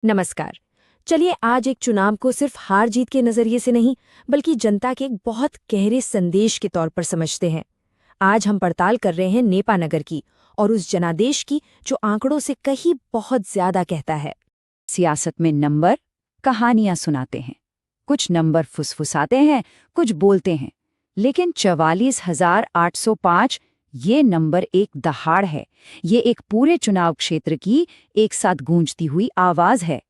नमस्कार। चलिए आज एक चुनाव को सिर्फ हार जीत के नजरिए से नहीं बल्कि जनता के एक बहुत गहरे संदेश के तौर पर समझते हैं। आज हम पड़ताल कर रहे हैं नेपा नगर की और उस जनादेश की जो आंकड़ों से कहीं बहुत ज्यादा कहता है। सियासत में नंबर कहानियां सुनाते हैं, कुछ नंबर फुसफुसाते हैं, कुछ बोलते हैं, लेकिन 44,805 ये नंबर एक दहाड़ है। ये एक पूरे चुनाव क्षेत्र की एक साथ गूंजती हुई आवाज है।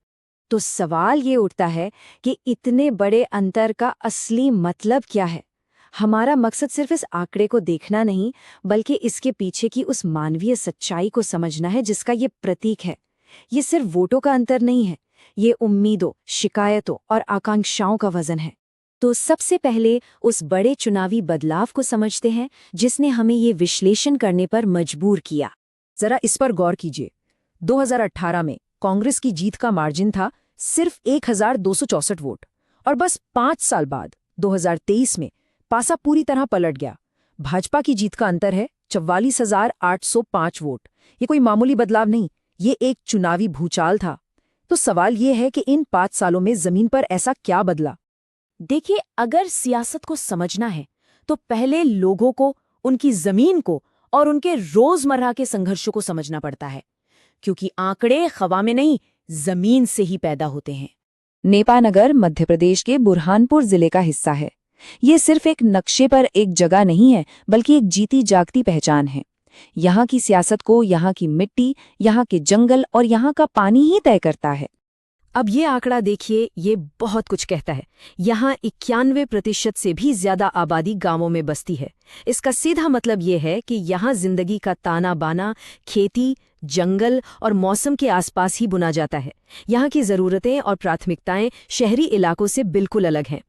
तो सवाल ये उठता है कि इतने बड़े अंतर का असली मतलब क्या है। हमारा मकसद सिर्फ इस आंकड़े को देखना नहीं बल्कि इसके पीछे की उस मानवीय सच्चाई को समझना है जिसका ये प्रतीक है। ये सिर्फ वोटों का अंतर नहीं है, ये उम्मीदों, शिकायतों और आकांक्षाओं का वजन है। तो सबसे पहले उस बड़े चुनावी बदलाव को समझते हैं जिसने हमें ये विश्लेषण करने पर मजबूर किया। जरा इस पर गौर कीजिए। 2018 में कांग्रेस की जीत का मार्जिन था सिर्फ 1,264 वोट और बस 5 साल बाद 2023 में पासा पूरी तरह पलट गया। भाजपा की जीत का अंतर है 44,805 वोट। ये कोई मामूली बदलाव नहीं, ये एक चुनावी भूचाल था। तो सवाल ये है कि इन 5 सालों में जमीन पर ऐसा क्या बदला। देखिए, अगर सियासत को समझना है तो पहले लोगों को, उनकी जमीन को और उनके रोजमर्रा के संघर्षों को समझना पड़ता है, क्योंकि आंकड़े हवा में नहीं, जमीन से ही पैदा होते हैं। नेपा नगर मध्य प्रदेश के बुरहानपुर जिले का हिस्सा है। ये सिर्फ एक नक्शे पर एक जगह नहीं है, बल्कि एक जीती जागती पहचान है। यहाँ की सियासत को यहाँ की मिट्टी, यहाँ के जंगल और यहाँ का पानी ही तय करता है। अब ये आंकड़ा देखिए, ये बहुत कुछ कहता है। यहाँ 91% से भी ज्यादा आबादी गांवों में बसती है। इसका सीधा मतलब ये है कि यहाँ जिंदगी का ताना बाना खेती, जंगल और मौसम के आसपास ही बुना जाता है। यहाँ की जरूरतें और प्राथमिकताएं शहरी इलाकों से बिल्कुल अलग हैं।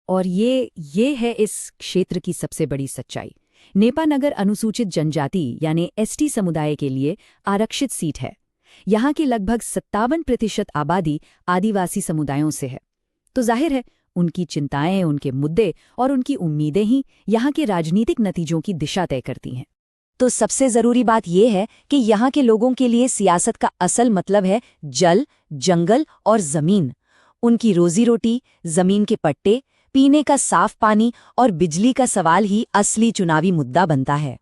और ये है इस क्षेत्र की सबसे बड़ी सच्चाई। नेपा नगर अनुसूचित जनजाति यानी एसटी समुदाय के लिए आरक्षित सीट है। यहाँ की लगभग 57% आबादी आदिवासी समुदायों से है। तो जाहिर है उनकी चिंताएं, उनके मुद्दे और उनकी उम्मीदें ही यहाँ के राजनीतिक नतीजों की दिशा तय करती हैं। तो सबसे जरूरी बात यह है कि यहाँ के लोगों के लिए सियासत का असल मतलब है जल, जंगल और जमीन। उनकी रोजी रोटी, जमीन के पट्टे, पीने का साफ पानी और बिजली का सवाल ही असली चुनावी मुद्दा बनता है।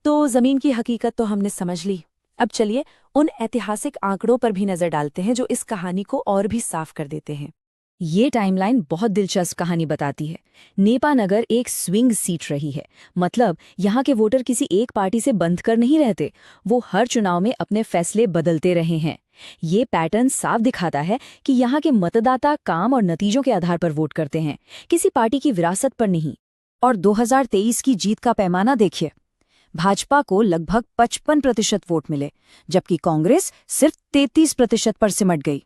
तो जमीन की हकीकत तो हमने समझ ली। अब चलिए उन ऐतिहासिक आंकड़ों पर भी नजर डालते हैं जो इस कहानी को और भी साफ कर देते हैं। ये टाइमलाइन बहुत दिलचस्प कहानी बताती है। नेपा नगर एक स्विंग सीट रही है, मतलब यहाँ के वोटर किसी एक पार्टी से बंध कर नहीं रहते, वो हर चुनाव में अपने फैसले बदलते रहे हैं। ये पैटर्न साफ दिखाता है कि यहाँ के मतदाता काम और नतीजों के आधार पर वोट करते हैं, किसी पार्टी की विरासत पर नहीं। और 2023 की जीत का पैमाना देखिए। भाजपा को लगभग 55% वोट मिले, जबकि कांग्रेस सिर्फ 33% पर सिमट गई।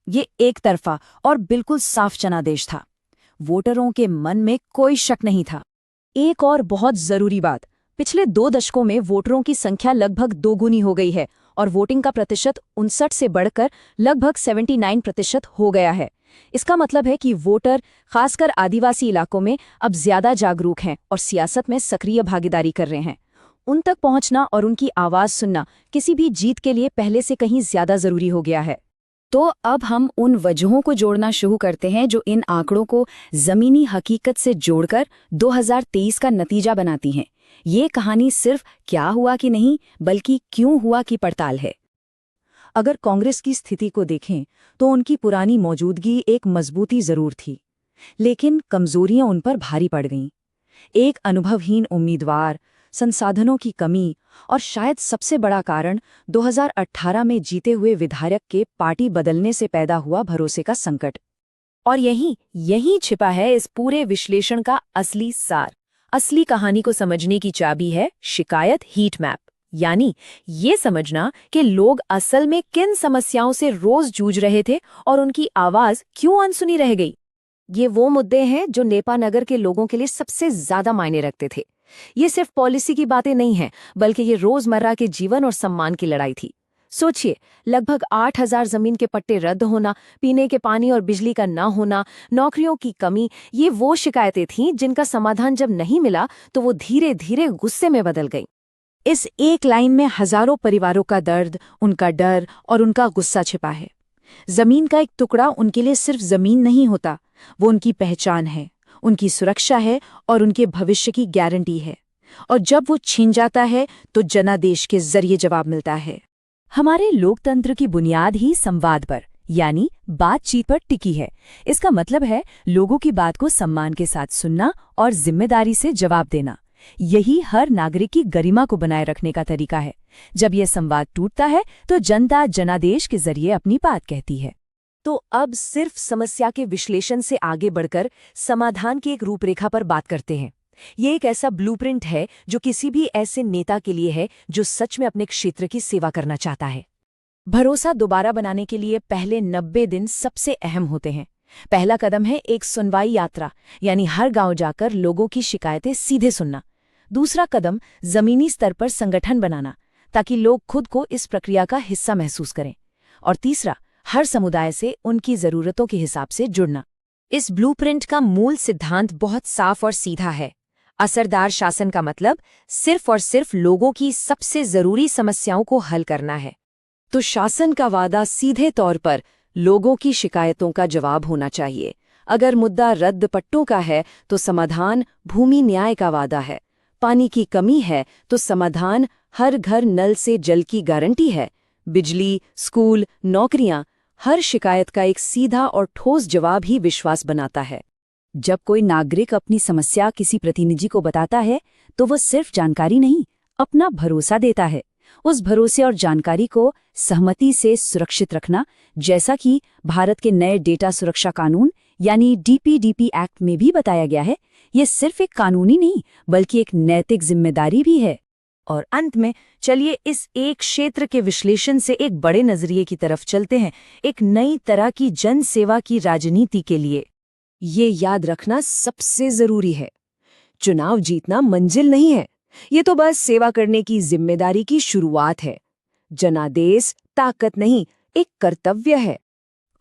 ये एक तरफा और बिल्कुल साफ जनादेश था। वोटरों के मन में कोई शक नहीं था। एक और बहुत जरूरी बात, पिछले 2 दशकों में वोटरों की संख्या लगभग दोगुनी हो गई है और वोटिंग का प्रतिशत 59 से बढ़कर लगभग 79% हो गया है। इसका मतलब है कि वोटर, खासकर आदिवासी इलाकों में, अब ज्यादा जागरूक हैं और सियासत में सक्रिय भागीदारी कर रहे हैं। उन तक पहुंचना और उनकी आवाज सुनना किसी भी जीत के लिए पहले से कहीं ज्यादा जरूरी हो गया है। तो अब हम उन वजहों को जोड़ना शुरू करते हैं जो इन आंकड़ों को जमीनी हकीकत से जोड़कर 2023 का नतीजा बनाती हैं। ये कहानी सिर्फ क्या हुआ कि नहीं, बल्कि क्यों हुआ की पड़ताल है। अगर कांग्रेस की स्थिति को देखें तो उनकी पुरानी मौजूदगी एक मजबूती जरूर थी, लेकिन कमजोरियां उन पर भारी पड़ गईं। एक अनुभवहीन उम्मीदवार, संसाधनों की कमी और शायद सबसे बड़ा कारण 2018 में जीते हुए विधायक के पार्टी बदलने से पैदा हुआ भरोसे का संकट। और यही छिपा है इस पूरे विश्लेषण का असली सार। असली कहानी को समझने की चाबी है शिकायत हीट मैप, यानी ये समझना कि लोग असल में किन समस्याओं से रोज जूझ रहे थे और उनकी आवाज क्यों अनसुनी रह गई। ये वो मुद्दे हैं जो नेपा नगर के लोगों के लिए सबसे ज्यादा मायने रखते थे। ये सिर्फ पॉलिसी की बातें नहीं हैं, बल्कि ये रोजमर्रा के जीवन और सम्मान की लड़ाई थी। सोचिए, लगभग 8,000 जमीन के पट्टे रद्द होना, पीने के पानी और बिजली का न होना, नौकरियों की कमी, ये वो शिकायतें थीं जिनका समाधान जब नहीं मिला तो वो धीरे धीरे गुस्से में बदल गई। इस एक लाइन में हजारों परिवारों का दर्द, उनका डर और उनका गुस्सा छिपा है। जमीन का एक टुकड़ा उनके लिए सिर्फ जमीन नहीं होता, वो उनकी पहचान है, उनकी सुरक्षा है और उनके भविष्य की गारंटी है। और जब वो छीन जाता है तो जनादेश के जरिए जवाब मिलता है। हमारे लोकतंत्र की बुनियाद ही संवाद पर यानी बातचीत पर टिकी है। इसका मतलब है लोगों की बात को सम्मान के साथ सुनना और जिम्मेदारी से जवाब देना। यही हर नागरिक की गरिमा को बनाए रखने का तरीका है। जब यह संवाद टूटता है तो जनता जनादेश के जरिए अपनी बात कहती है। तो अब सिर्फ समस्या के विश्लेषण से आगे बढ़कर समाधान की एक रूपरेखा पर बात करते हैं। ये एक ऐसा ब्लूप्रिंट है जो किसी भी ऐसे नेता के लिए है जो सच में अपने क्षेत्र की सेवा करना चाहता है। भरोसा दोबारा बनाने के लिए पहले 90 दिन सबसे अहम होते हैं। पहला कदम है एक सुनवाई यात्रा, यानी हर गांव जाकर लोगों की शिकायतें सीधे सुनना। दूसरा कदम जमीनी स्तर पर संगठन बनाना, ताकि लोग खुद को इस प्रक्रिया का हिस्सा महसूस करें। और तीसरा, हर समुदाय से उनकी जरूरतों के हिसाब से जुड़ना। इस ब्लूप्रिंट का मूल सिद्धांत बहुत साफ और सीधा है। असरदार शासन का मतलब सिर्फ और सिर्फ लोगों की सबसे जरूरी समस्याओं को हल करना है। तो शासन का वादा सीधे तौर पर लोगों की शिकायतों का जवाब होना चाहिए। अगर मुद्दा रद्द पट्टों का है तो समाधान भूमि न्याय का वादा है। पानी की कमी है तो समाधान हर घर नल से जल की गारंटी है। बिजली, स्कूल, नौकरियां, हर शिकायत का एक सीधा और ठोस जवाब ही विश्वास बनाता है। जब कोई नागरिक अपनी समस्या किसी प्रतिनिधि को बताता है तो वो सिर्फ जानकारी नहीं, अपना भरोसा देता है। उस भरोसे और जानकारी को सहमति से सुरक्षित रखना, जैसा कि भारत के नए डेटा सुरक्षा कानून यानी DPDP एक्ट में भी बताया गया है, ये सिर्फ एक कानूनी नहीं बल्कि एक नैतिक जिम्मेदारी भी है। और अंत में चलिए इस एक क्षेत्र के विश्लेषण से एक बड़े नजरिए की तरफ चलते हैं, एक नई तरह की जन सेवा की राजनीति के लिए। ये याद रखना सबसे जरूरी है, चुनाव जीतना मंजिल नहीं है, ये तो बस सेवा करने की जिम्मेदारी की शुरुआत है। जनादेश ताकत नहीं, एक कर्तव्य है।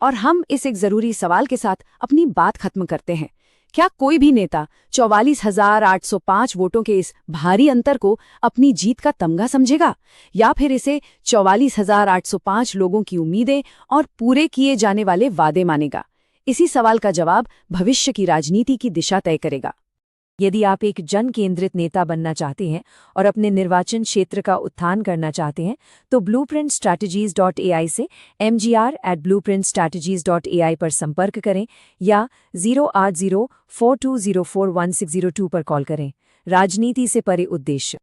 और हम इस एक जरूरी सवाल के साथ अपनी बात खत्म करते हैं। क्या कोई भी नेता 44,805 वोटों के इस भारी अंतर को अपनी जीत का तमगा समझेगा, या फिर इसे 44,805 लोगों की उम्मीदें और पूरे किए जाने वाले वादे मानेगा? इसी सवाल का जवाब भविष्य की राजनीति की दिशा तय करेगा। यदि आप एक जन केंद्रित नेता बनना चाहते हैं और अपने निर्वाचन क्षेत्र का उत्थान करना चाहते हैं, तो blueprintstrategies.ai से mgr@blueprintstrategies.ai पर संपर्क करें या 08042041602 पर कॉल करें। राजनीति से परे उद्देश्य।